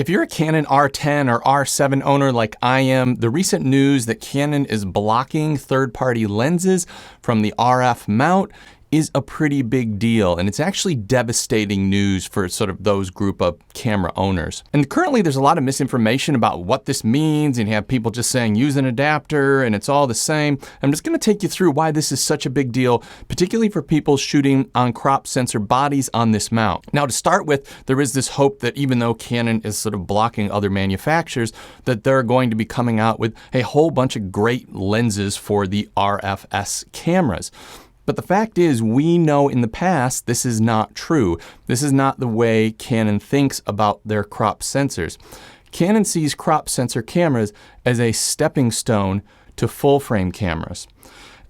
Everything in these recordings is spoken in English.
If you're a Canon R10 or R7 owner like I am, the recent news that Canon is blocking third-party lenses from the RF mount is a pretty big deal, and it's actually devastating news for sort of those group of camera owners. And currently there's a lot of misinformation about what this means, and you have people just saying use an adapter and it's all the same. I'm just going to take you through why this is such a big deal, particularly for people shooting on crop sensor bodies on this mount. Now, to start with, there is this hope that even though Canon is sort of blocking other manufacturers, that they're going to be coming out with a whole bunch of great lenses for the RFS cameras. But the fact is, we know in the past this is not true. This is not the way Canon thinks about their crop sensors. Canon sees crop sensor cameras as a stepping stone to full frame cameras.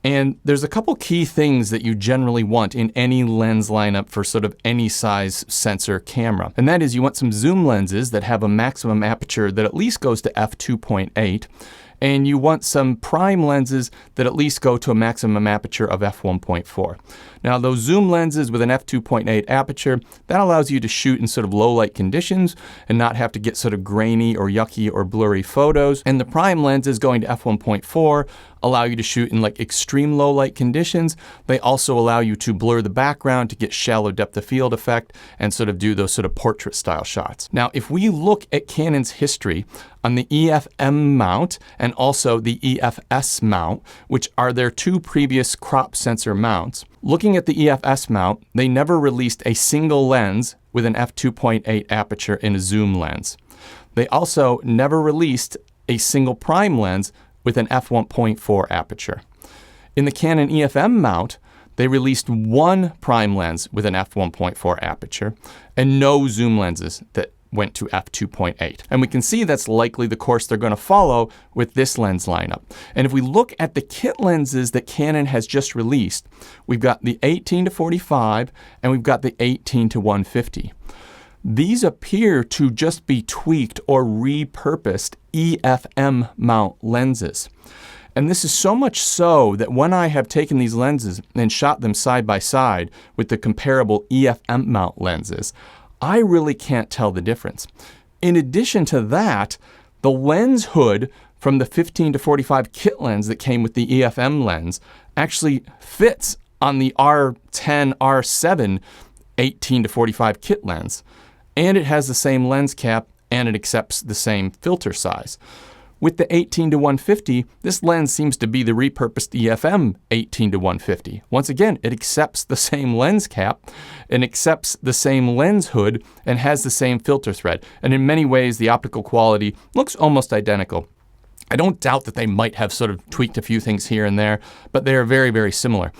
And there's a couple key things that you generally want in any lens lineup for sort of any size sensor camera. And that is, you want some zoom lenses that have a maximum aperture that at least goes to f2.8. And you want some prime lenses that at least go to a maximum aperture of f1.4. Now, those zoom lenses with an f2.8 aperture, that allows you to shoot in sort of low light conditions and not have to get sort of grainy or yucky or blurry photos. And the prime lenses going to f1.4 allow you to shoot in like extreme low light conditions. They also allow you to blur the background to get shallow depth of field effect and sort of do those sort of portrait style shots. Now, if we look at Canon's history on the EFM mount and also the EFS mount, which are their two previous crop sensor mounts, looking at the EFS mount, they never released a single lens with an f2.8 aperture in a zoom lens. They also never released a single prime lens with an f1.4 aperture. In the Canon EFM mount, they released one prime lens with an f1.4 aperture and no zoom lenses that went to f2.8. And we can see that's likely the course they're going to follow with this lens lineup. And if we look at the kit lenses that Canon has just released, we've got the 18-45 and we've got the 18-150. These appear to just be tweaked or repurposed EFM mount lenses. And this is so much so that when I have taken these lenses and shot them side by side with the comparable EFM mount lenses, I really can't tell the difference. In addition to that, the lens hood from the 15-45 kit lens that came with the EFM lens actually fits on the R10, R7 18-45 kit lens. And it has the same lens cap and it accepts the same filter size. With the 18-150, this lens seems to be the repurposed EFM 18-150. Once again, it accepts the same lens cap and accepts the same lens hood and has the same filter thread. And in many ways, the optical quality looks almost identical. I don't doubt that they might have sort of tweaked a few things here and there, but they are very, very similar.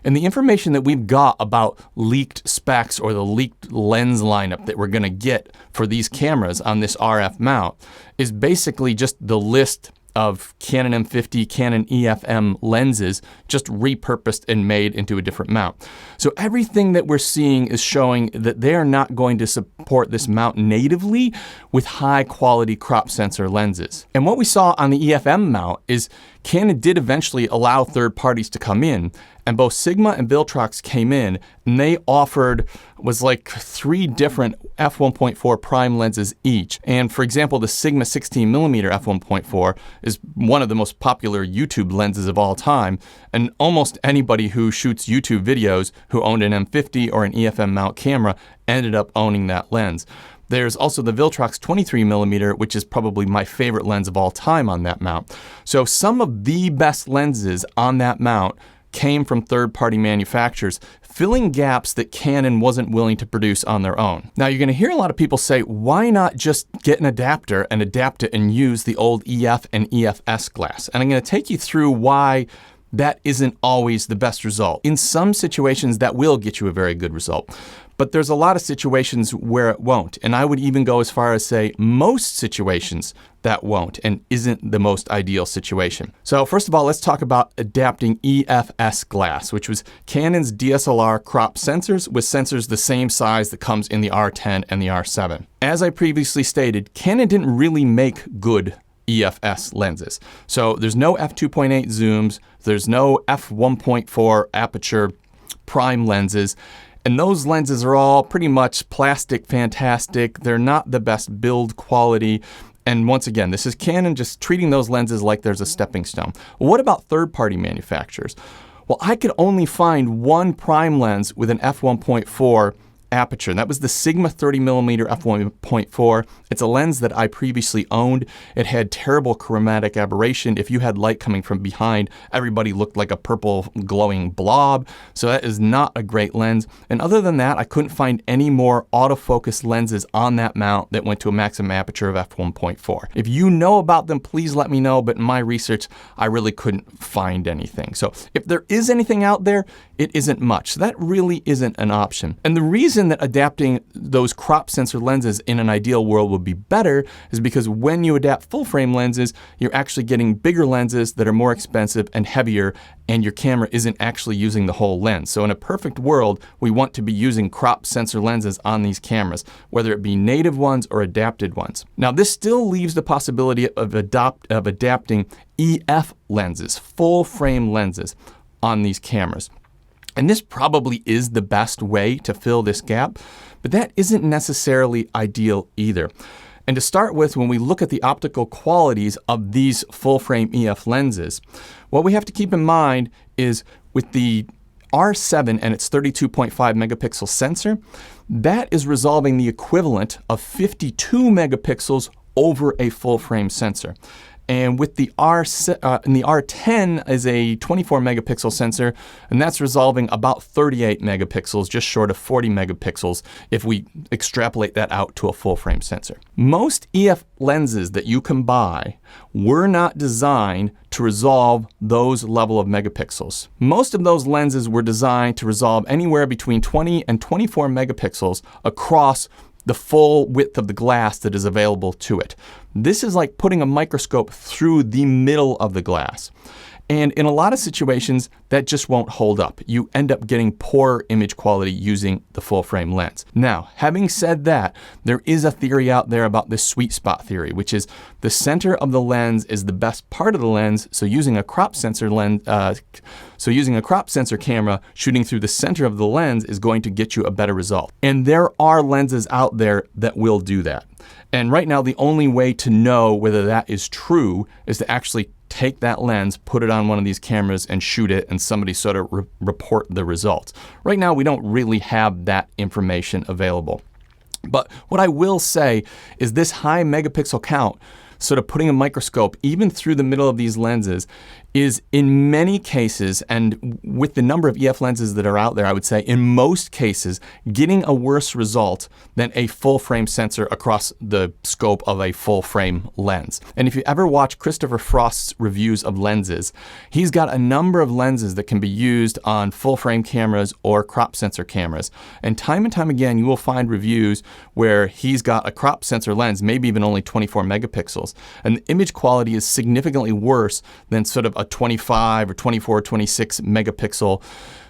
And the information that we've got about leaked specs or the leaked lens lineup that we're going to get for these cameras on this RF mount is basically just the list of Canon M50, Canon EFM lenses just repurposed and made into a different mount. So everything that we're seeing is showing that they are not going to support this mount natively with high quality crop sensor lenses. And what we saw on the EFM mount is Canon did eventually allow third parties to come in, and both Sigma and Viltrox came in, and they offered was like 3 different f1.4 prime lenses each. And for example, the Sigma 16mm f1.4 is one of the most popular YouTube lenses of all time, and almost anybody who shoots YouTube videos who owned an M50 or an EFM mount camera ended up owning that lens. There's also the Viltrox 23mm, which is probably my favorite lens of all time on that mount. So some of the best lenses on that mount came from third-party manufacturers, filling gaps that Canon wasn't willing to produce on their own. Now, you're going to hear a lot of people say, why not just get an adapter and adapt it and use the old EF and EFS glass? And I'm going to take you through why that isn't always the best result. In some situations, that will get you a very good result. But there's a lot of situations where it won't. And I would even go as far as say most situations that won't and isn't the most ideal situation. So first of all, let's talk about adapting EFS glass, which was Canon's DSLR crop sensors with sensors the same size that comes in the R10 and the R7. As I previously stated, Canon didn't really make good EFS lenses. So there's no f2.8 zooms, there's no f1.4 aperture prime lenses, And those lenses are all pretty much plastic fantastic. They're not the best build quality. And once again, this is Canon just treating those lenses like there's a stepping stone. Well, what about third-party manufacturers? Well, I could only find one prime lens with an f1.4 aperture, and that was the Sigma 30mm f1.4. It's a lens that I previously owned. It had terrible chromatic aberration. If you had light coming from behind, everybody looked like a purple glowing blob. So that is not a great lens. And other than that, I couldn't find any more autofocus lenses on that mount that went to a maximum aperture of f1.4. If you know about them, please let me know. But in my research, I really couldn't find anything. So if there is anything out there, it isn't much. So that really isn't an option. And the reason that adapting those crop sensor lenses in an ideal world would be better is because when you adapt full frame lenses, you're actually getting bigger lenses that are more expensive and heavier, and your camera isn't actually using the whole lens. So in a perfect world, we want to be using crop sensor lenses on these cameras, whether it be native ones or adapted ones. Now, this still leaves the possibility of adapting EF lenses, full frame lenses on these cameras. And this probably is the best way to fill this gap, but that isn't necessarily ideal either. And to start with, when we look at the optical qualities of these full-frame EF lenses, what we have to keep in mind is with the R7 and its 32.5 megapixel sensor, that is resolving the equivalent of 52 megapixels over a full-frame sensor. And with the R10 is a 24 megapixel sensor, and that's resolving about 38 megapixels, just short of 40 megapixels if we extrapolate that out to a full frame sensor. Most EF lenses that you can buy were not designed to resolve those level of megapixels. Most of those lenses were designed to resolve anywhere between 20 and 24 megapixels across the full width of the glass that is available to it. This is like putting a microscope through the middle of the glass. And in a lot of situations, that just won't hold up. You end up getting poor image quality using the full frame lens. Now, having said that, there is a theory out there about this sweet spot theory, which is the center of the lens is the best part of the lens. So using a crop sensor camera shooting through the center of the lens is going to get you a better result. And there are lenses out there that will do that. And right now, the only way to know whether that is true is to actually take that lens, put it on one of these cameras and shoot it, and somebody sort of report the results. Right now, we don't really have that information available. But what I will say is this high megapixel count, sort of putting a microscope even through the middle of these lenses, is in many cases, and with the number of EF lenses that are out there, I would say in most cases, getting a worse result than a full frame sensor across the scope of a full frame lens. And if you ever watch Christopher Frost's reviews of lenses, he's got a number of lenses that can be used on full frame cameras or crop sensor cameras. And time again, you will find reviews where he's got a crop sensor lens, maybe even only 24 megapixels. And the image quality is significantly worse than sort of a 25 or 24, 26 megapixel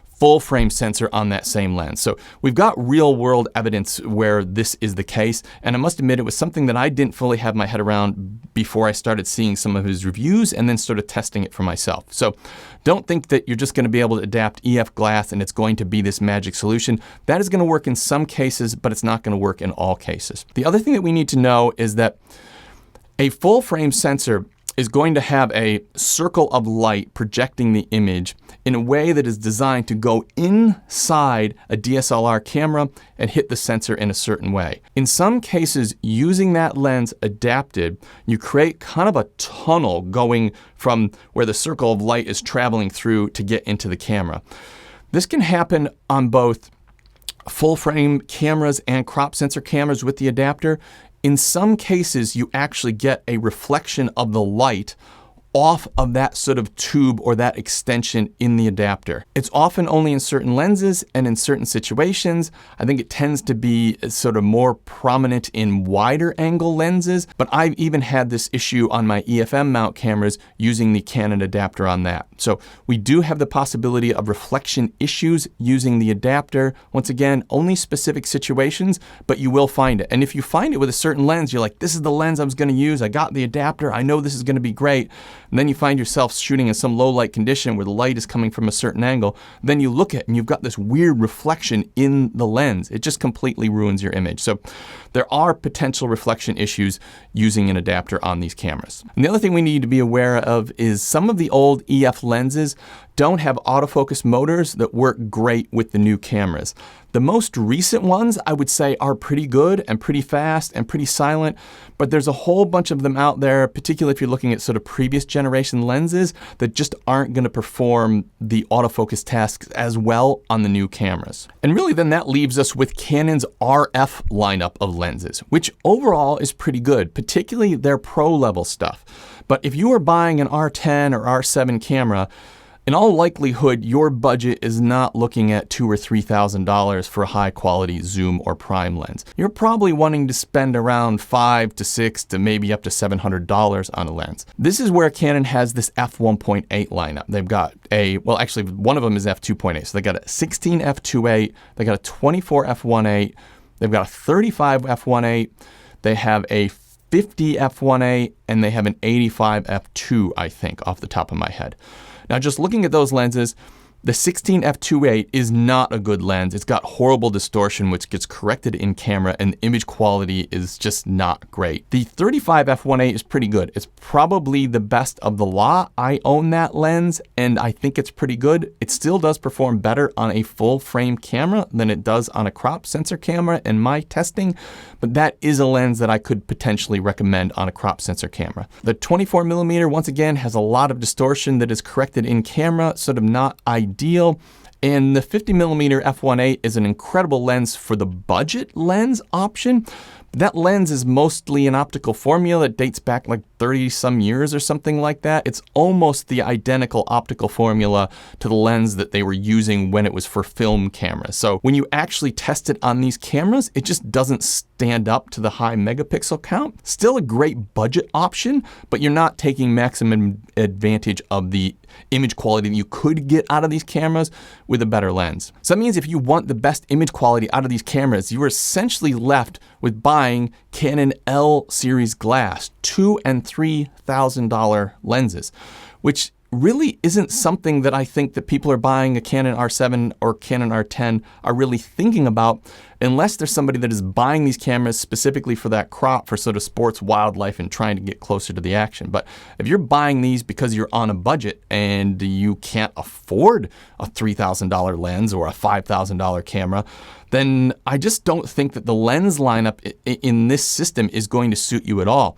full frame sensor on that same lens. So we've got real world evidence where this is the case. And I must admit, it was something that I didn't fully have my head around before I started seeing some of his reviews and then started testing it for myself. So don't think that you're just going to be able to adapt EF glass and it's going to be this magic solution. That is going to work in some cases, but it's not going to work in all cases. The other thing that we need to know is that a full frame sensor is going to have a circle of light projecting the image in a way that is designed to go inside a DSLR camera and hit the sensor in a certain way. In some cases, using that lens adapted, you create kind of a tunnel going from where the circle of light is traveling through to get into the camera. This can happen on both full frame cameras and crop sensor cameras with the adapter. In some cases, you actually get a reflection of the light off of that sort of tube or that extension in the adapter. It's often only in certain lenses and in certain situations. I think it tends to be sort of more prominent in wider angle lenses, but I've even had this issue on my EFM mount cameras using the Canon adapter on that. So we do have the possibility of reflection issues using the adapter. Once again, only specific situations, but you will find it. And if you find it with a certain lens, you're like, this is the lens I was going to use. I got the adapter. I know this is going to be great. and then you find yourself shooting in some low light condition where the light is coming from a certain angle, then you look at it and you've got this weird reflection in the lens. It just completely ruins your image. So there are potential reflection issues using an adapter on these cameras. And the other thing we need to be aware of is some of the old EF lenses don't have autofocus motors that work great with the new cameras. The most recent ones, I would say, are pretty good and pretty fast and pretty silent, but there's a whole bunch of them out there, particularly if you're looking at sort of previous generation lenses, that just aren't going to perform the autofocus tasks as well on the new cameras. And really then that leaves us with Canon's RF lineup of lenses, which overall is pretty good, particularly their pro level stuff. But if you are buying an R10 or R7 camera, in all likelihood, your budget is not looking at $2,000 or $3,000 for a high quality zoom or prime lens. You're probably wanting to spend around $500 to $600 to maybe up to $700 on a lens. This is where Canon has this f1.8 lineup. They've got well actually one of them is f2.8. So they got a 16 f2.8, they got a 24 f1.8, they've got a 35 f1.8, they have a 50 f1.8, and they have an 85 f2, I think, off the top of my head. Now, just looking at those lenses, the 16 f2.8 is not a good lens. It's got horrible distortion, which gets corrected in camera, and the image quality is just not great. The 35 f1.8 is pretty good. It's probably the best of the lot. I own that lens, and I think it's pretty good. It still does perform better on a full frame camera than it does on a crop sensor camera in my testing, but that is a lens that I could potentially recommend on a crop sensor camera. The 24mm, once again, has a lot of distortion that is corrected in camera, sort of not ideal. And the 50mm f1.8 is an incredible lens for the budget lens option. That lens is mostly an optical formula that dates back like 30 some years or something like that. It's almost the identical optical formula to the lens that they were using when it was for film cameras. So when you actually test it on these cameras, it just doesn't stand up to the high megapixel count. Still a great budget option, but you're not taking maximum advantage of the image quality that you could get out of these cameras with a better lens. So that means if you want the best image quality out of these cameras, you are essentially left with buying Canon L series glass, $2,000 and $3,000 lenses, which really isn't something that I think that people are buying a Canon R7 or Canon R10 are really thinking about, unless there's somebody that is buying these cameras specifically for that crop, for sort of sports, wildlife, and trying to get closer to the action. But if you're buying these because you're on a budget and you can't afford a $3,000 lens or a $5,000 camera, then I just don't think that the lens lineup in this system is going to suit you at all.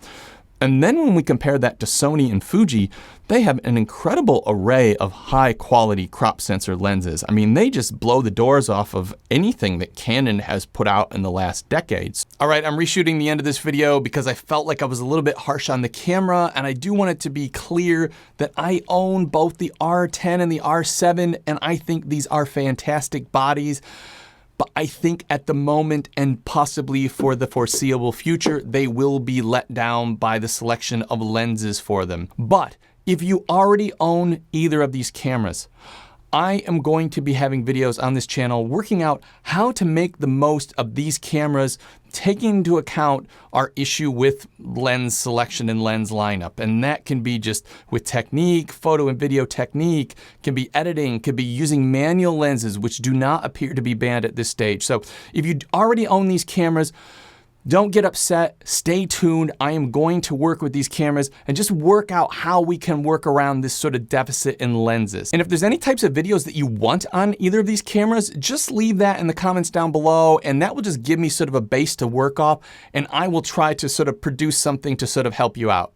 And then when we compare that to Sony and Fuji, they have an incredible array of high quality crop sensor lenses. I mean, they just blow the doors off of anything that Canon has put out in the last decades. All right, I'm reshooting the end of this video because I felt like I was a little bit harsh on the camera, and I do want it to be clear that I own both the R10 and the R7, and I think these are fantastic bodies. But I think at the moment, and possibly for the foreseeable future, they will be let down by the selection of lenses for them. But if you already own either of these cameras, I am going to be having videos on this channel working out how to make the most of these cameras, taking into account our issue with lens selection and lens lineup. And that can be just with technique, photo and video technique, can be editing, could be using manual lenses, which do not appear to be banned at this stage. So if you already own these cameras, don't get upset, stay tuned. I am going to work with these cameras and just work out how we can work around this sort of deficit in lenses. And if there's any types of videos that you want on either of these cameras, just leave that in the comments down below, and that will just give me sort of a base to work off, and I will try to sort of produce something to sort of help you out.